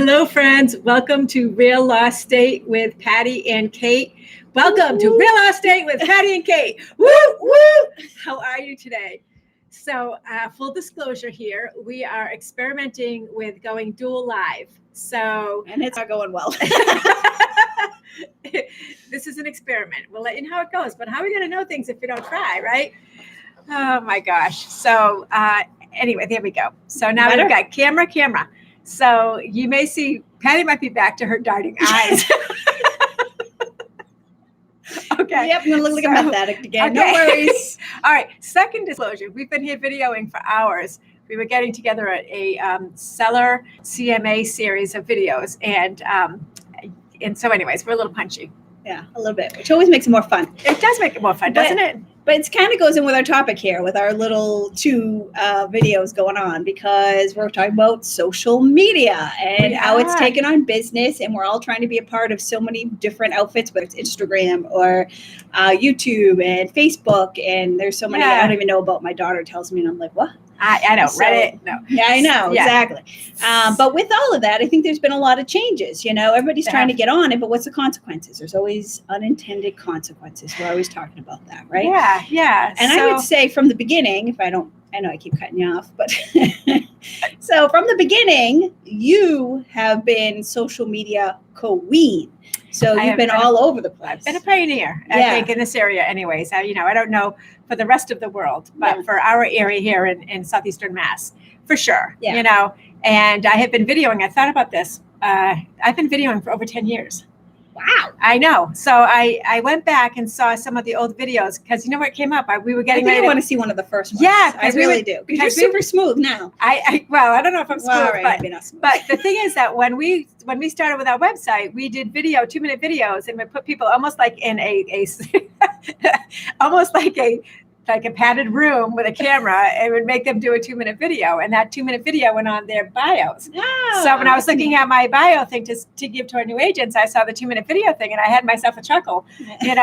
Hello, friends. Welcome to ReaLAWstate with Patti and Kate. Welcome to ReaLAWstate with Patti and Kate. Woo, woo! How are you today? So, full disclosure here, we are experimenting with going dual live. And it's not going well. This is an experiment. We'll let you know how it goes, but how are we going to know things if we don't try, right? Oh my gosh. So, anyway, there we go. So now we've got camera. So you may see Patti might be back to her darting eyes. Okay. Yep, I'm going to look like a meth addict again. Okay. No worries. All right. Second disclosure. We've been here videoing for hours. We were getting together a seller CMA series of videos. And so anyways, we're a little punchy. Yeah, a little bit, which always makes it more fun. It does make it more fun, doesn't it? But it kind of goes in with our topic here with our little two videos going on, because we're talking about social media and how it's taken on business. And we're all trying to be a part of so many different outfits, whether it's Instagram or YouTube and Facebook. And there's so many I don't even know about. My daughter tells me and I'm like, what? I know, Reddit. No. Yeah, I know, exactly. But with all of that, I think there's been a lot of changes. You know, everybody's trying to get on it, but what's the consequences? There's always unintended consequences. We're always talking about that, right? Yeah. And I would say from the beginning, I know I keep cutting you off, but so from the beginning, you have been social media queen. So you've been all over the place. I've been a pioneer, I think, in this area anyways. I don't know for the rest of the world, but for our area here in Southeastern Mass, for sure. Yeah. And I have been videoing. I thought about this. I've been videoing for over 10 years. Wow. I know. So I went back and saw some of the old videos because what came up? We were getting ready. I want to see one of the first ones. Yeah, I really do. Because you're super smooth now. I don't know if I'm smooth, but the thing is that when we started with our website, we did 2-minute videos, and we put people almost like in almost like a padded room with a camera, and would make them do a 2-minute video, and that 2-minute video went on their bios. So when I was looking at my bio thing to give to our new agents, I saw the 2-minute video thing, and I had myself a chuckle, So then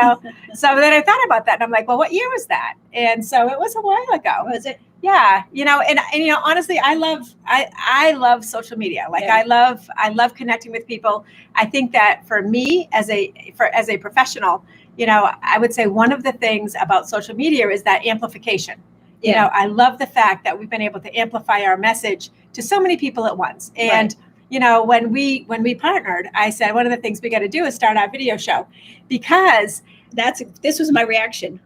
I thought about that, and I'm like, well, what year was that? And so it was a while ago. Was it? Yeah, and honestly, I love social media. I love connecting with people. I think that for me as a professional, I would say one of the things about social media is that amplification. I love the fact that we've been able to amplify our message to so many people at once. And when we partnered, I said one of the things we got to do is start our video show, because this was my reaction.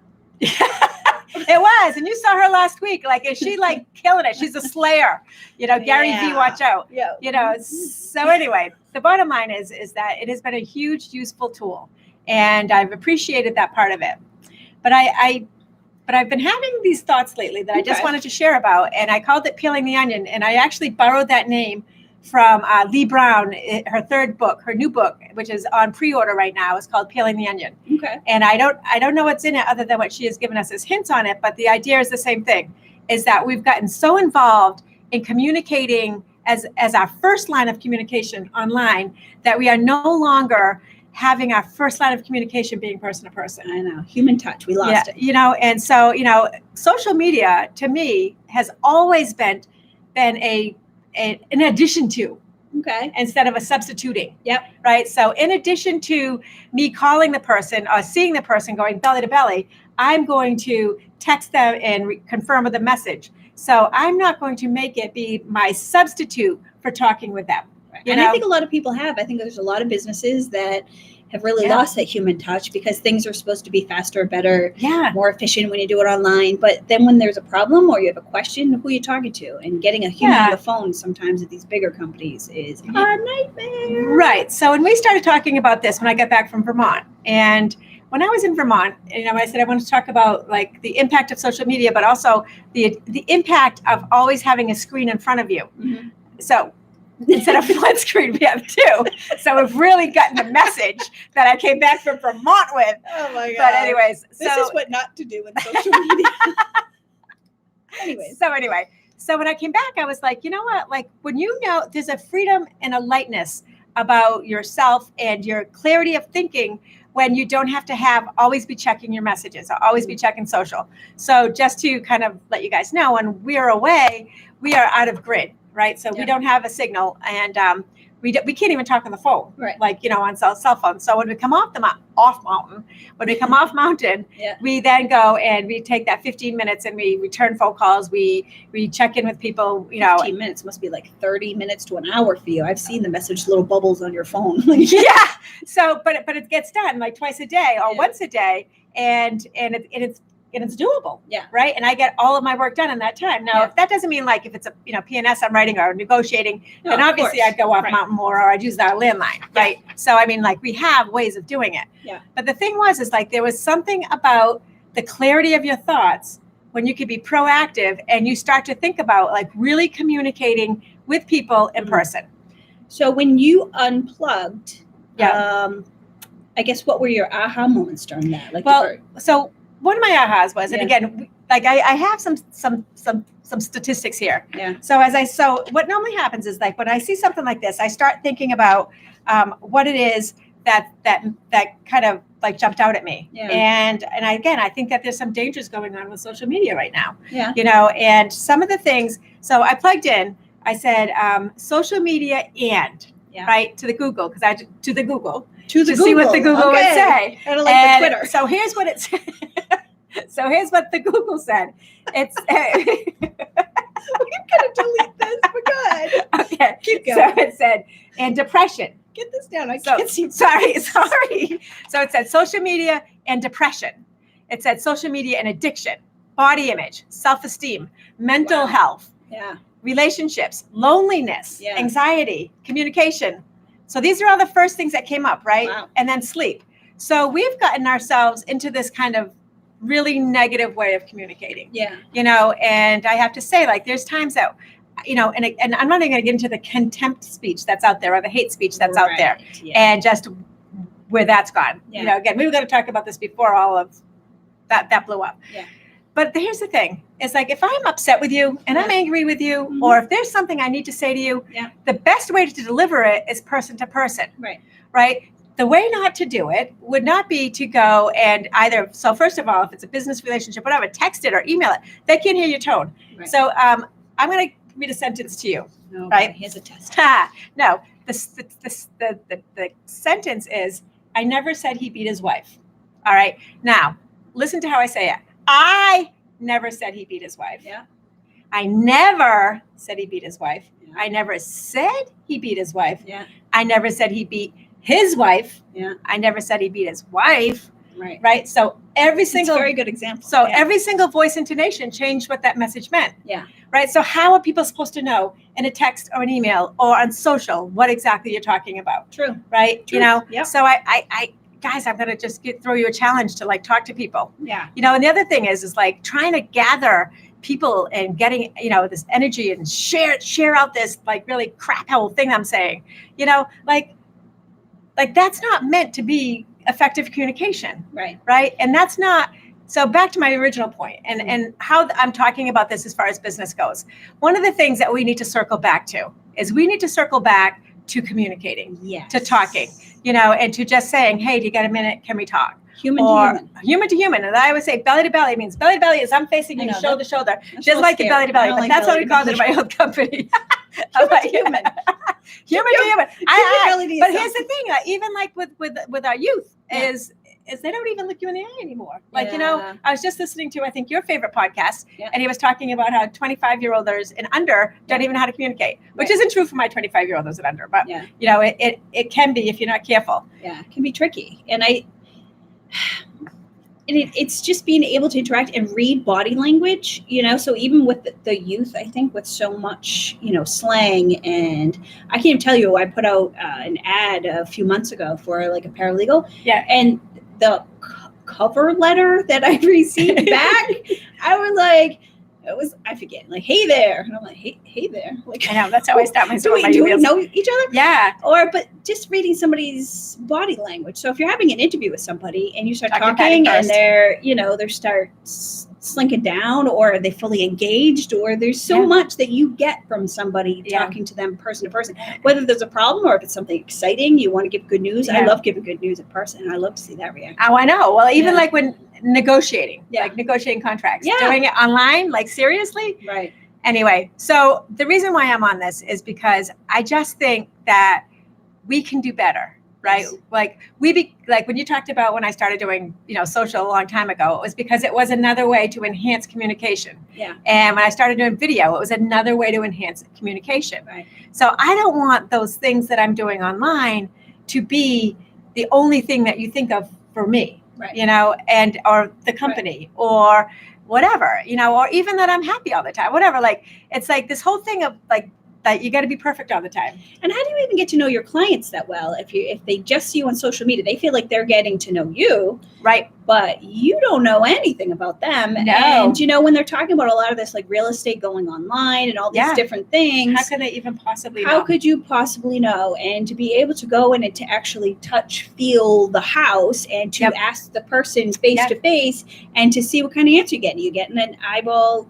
It was, and you saw her last week. Is she killing it? She's a slayer. Gary V, watch out. Yeah. So anyway, the bottom line is that it has been a huge, useful tool, and I've appreciated that part of it. But I've been having these thoughts lately that I just wanted to share about, and I called it Peeling the Onion, and I actually borrowed that name from Lee Brown. Her new book, which is on pre-order right now, is called Peeling the Onion. Okay. And I don't know what's in it other than what she has given us as hints on it, but the idea is the same thing, is that we've gotten so involved in communicating as our first line of communication online that we are no longer having our first line of communication being person to person. I know. Human touch. We lost it. And so, social media to me has always been an addition to, instead of a substituting. Yep. Right. So in addition to me calling the person or seeing the person going belly to belly, I'm going to text them and confirm with a message. So I'm not going to make it be my substitute for talking with them. And I think a lot of people have. I think there's a lot of businesses that have really lost that human touch, because things are supposed to be faster, better, more efficient when you do it online. But then when there's a problem or you have a question, who are you talking to? And getting a human on the phone sometimes at these bigger companies is a nightmare. Right. So when we started talking about this, when I got back from Vermont, and when I was in Vermont, I said I wanted to talk about the impact of social media, but also the impact of always having a screen in front of you. Mm-hmm. So instead of one screen, we have two. So we've really gotten the message that I came back from Vermont with. Oh my God. But anyways. This is what not to do with social media. Anyway. So when I came back, I was like, you know what? When there's a freedom and a lightness about yourself and your clarity of thinking when you don't have to always be checking your messages or always be checking social. So just to kind of let you guys know, when we are away, we are out of grid. right? So we don't have a signal, and we can't even talk on the phone, right? Like, on cell phone. So when we come off mountain, we then go and we take that 15 minutes and we return phone calls. We check in with people. 15 minutes must be like 30 minutes to an hour for you. I've seen the message little bubbles on your phone. Yeah. So, but it gets done like twice a day or once a day, and it's doable. Yeah. Right. And I get all of my work done in that time. Now, if that doesn't mean like if it's a PNS I'm writing or negotiating, then obviously I'd go off mountain more, or I'd use our landline. Right. So I mean, like, we have ways of doing it. Yeah. But the thing is like there was something about the clarity of your thoughts when you could be proactive and you start to think about like really communicating with people in person. So when you unplugged, I guess what were your aha moments during that? Like, so one of my ahas was, and again, like I have some statistics here. Yeah. So what normally happens is like when I see something like this, I start thinking about what it is that kind of like jumped out at me. Yeah. And again, I think that there's some dangers going on with social media right now. Yeah. And some of the things. So I plugged in. I said social media right to the Google to see what the Google would say. Kind of like the Twitter. So here's what it said. So here's what the Google said. It's we're gonna delete this. We're good. Okay, keep going. So it said, and depression. Get this down. I can't see. Sorry. So it said social media and depression. It said social media and addiction, body image, self-esteem, mental health, relationships, loneliness, anxiety, communication. So these are all the first things that came up, right? Wow. And then sleep. So we've gotten ourselves into this kind of really negative way of communicating. Yeah. And I have to say, like, there's times that, and I'm not even going to get into the contempt speech that's out there or the hate speech that's out there, and just where that's gone. Yeah. Again, we were going to talk about this before all of that blew up. Yeah. But here's the thing. It's like, if I'm upset with you and I'm angry with you, or if there's something I need to say to you, the best way to deliver it is person to person. Right? The way not to do it would not be to go and either, so first of all, if it's a business relationship, whatever, text it or email it. They can't hear your tone. Right. So I'm going to read a sentence to you. Oh, right? God, here's a test. No, the sentence is, I never said he beat his wife. All right. Now, listen to how I say it. I never said he beat his wife. Yeah. I never said he beat his wife. Yeah. I never said he beat his wife. Yeah. I never said he beat his wife. Yeah. I never said he beat his wife. Right. Right. So every single very good example. So every single voice intonation changed what that message meant. Yeah. Right. So how are people supposed to know in a text or an email or on social what exactly you're talking about? True. Right. True. Yep. So I guys, I'm going to just throw you a challenge to like talk to people. Yeah. And the other thing is like trying to gather people and getting, this energy and share out this like really crap hole thing I'm saying, like that's not meant to be effective communication. Right. Right. And that's not. So back to my original point and how I'm talking about this as far as business goes. One of the things that we need to circle back to is we need to circle back to communicating, to talking, and to just saying, hey, do you got a minute? Can we talk? Human to human to human. And I would say belly to belly means belly to belly is I'm facing you shoulder to shoulder, just like the belly to belly. But that's what we called it in my old company. Human to human. Human to human. But here's the thing, even like with our youth is they don't even look you in the eye anymore. Like, I was just listening to, I think, your favorite podcast, and he was talking about how 25-year-olders and under don't even know how to communicate, which isn't true for my 25-year-olders and under, but, it can be if you're not careful. Yeah, it can be tricky. And it's just being able to interact and read body language, so even with the youth, I think with so much, slang, and I can't even tell you, I put out an ad a few months ago for like a paralegal. Yeah. And the cover letter that I received back, I forget, like, hey there. And I'm like, hey there. Like, I know, that's how I start my do we know each other? Yeah. But just reading somebody's body language. So if you're having an interview with somebody and you start talking and they start slinking down, or are they fully engaged, or there's so much that you get from somebody talking to them person to person, whether there's a problem or if it's something exciting, you want to give good news. I love giving good news in person. I love to see that reaction. Oh, I know. Well, even like when negotiating, like negotiating contracts, doing it online, like seriously. Right. Anyway, so the reason why I'm on this is because I just think that we can do better, right? Yes. Like when you talked about when I started doing, social a long time ago, it was because it was another way to enhance communication. Yeah. And when I started doing video, it was another way to enhance communication. Right. So I don't want those things that I'm doing online to be the only thing that you think of for me, Right. and or the company or whatever, or even that I'm happy all the time, whatever. Like, it's like this whole thing of like, that you got to be perfect all the time. And how do you even get to know your clients that well? If they just see you on social media, they feel like they're getting to know you, right? But you don't know anything about them. No. And when they're talking about a lot of this, like real estate going online and all these different things, how could they even possibly know? How could you possibly know? And to be able to go in and to actually touch, feel the house, and to ask the person face to face, and to see what kind of answer you're getting. You're getting an eyeball,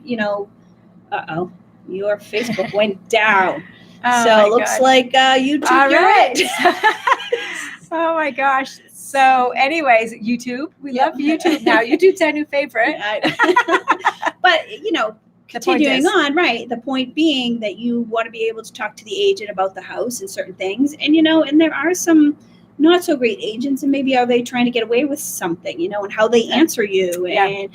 uh-oh. Your Facebook went down. So it looks like you took your it. Oh my gosh. So anyways, YouTube. We love YouTube now. YouTube's our new favorite. But, continuing on, right. The point being that you want to be able to talk to the agent about the house and certain things. And, and there are some not so great agents, and maybe are they trying to get away with something, and how they answer you, and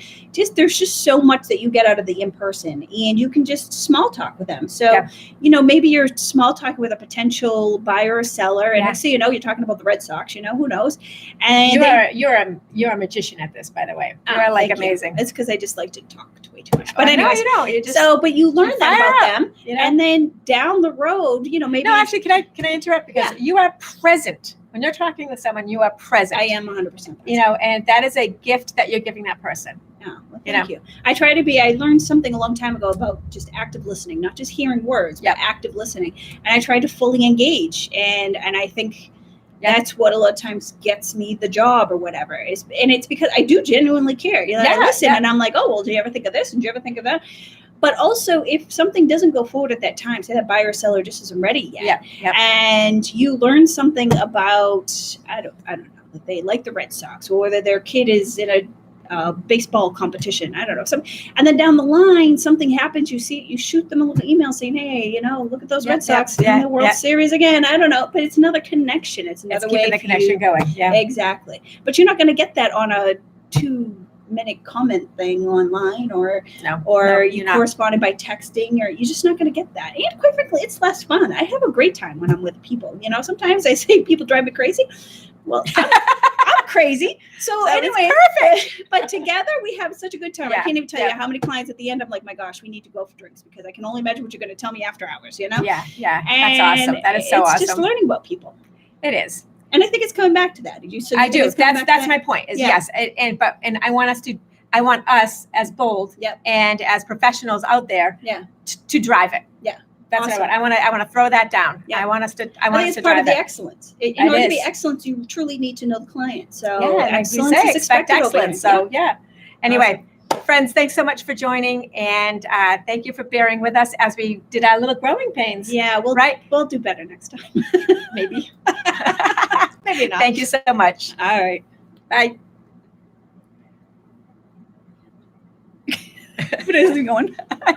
there's just so much that you get out of the in-person, and you can just small talk with them. So, maybe you're small talking with a potential buyer or seller, and next thing you know, you're talking about the Red Sox, who knows? And you're a magician at this, by the way. You're like amazing. It's because I just like to talk way too much. But anyway, you don't. You just but you learn that about them, and then down the road, maybe. No, actually, can I interrupt? Because you are present. When you're talking with someone, you are present. I am 100% present. And that is a gift that you're giving that person. Oh, well, thank you. I learned something a long time ago about just active listening, not just hearing words, but active listening. And I tried to fully engage. And I think that's what a lot of times gets me the job or whatever. And it's because I do genuinely care. I listen and I'm like, oh, well, do you ever think of this? And do you ever think of that? But also, if something doesn't go forward at that time, say that buyer or seller just isn't ready yet, and you learn something about, I don't know, that they like the Red Sox, or whether their kid is in a baseball competition, I don't know, and then down the line something happens. You shoot them a little email saying, hey, look at those Red Sox in the World Series again. I don't know, but it's another connection. It's another way keeping the connection going. Yeah, exactly. But you're not going to get that on a 2-minute comment thing online, or you corresponded by texting, or you're just not going to get that. And quite frankly, it's less fun. I have a great time when I'm with people. Sometimes I say people drive me crazy. Well, I'm crazy. So anyway, perfect. But together we have such a good time. I can't even tell you how many clients at the end I'm like, my gosh, we need to go for drinks, because I can only imagine what you're going to tell me after hours. Yeah. That's awesome. That is so awesome. It's just learning about people. It is. And I think it's coming back to that. I do. That's my point. Yes. And I want us as bold and as professionals out there to drive it. Yeah. That's awesome. What I want. I want to throw that down. Yeah. I want us to it's part of the excellence. In order to be excellent, you truly need to know the client. So excellence is expect excellence. So Anyway, friends, thanks so much for joining, and thank you for bearing with us as we did our little growing pains. Yeah, we'll do better next time. Maybe. Maybe not. Thank you so much. All right. Bye. What is it going?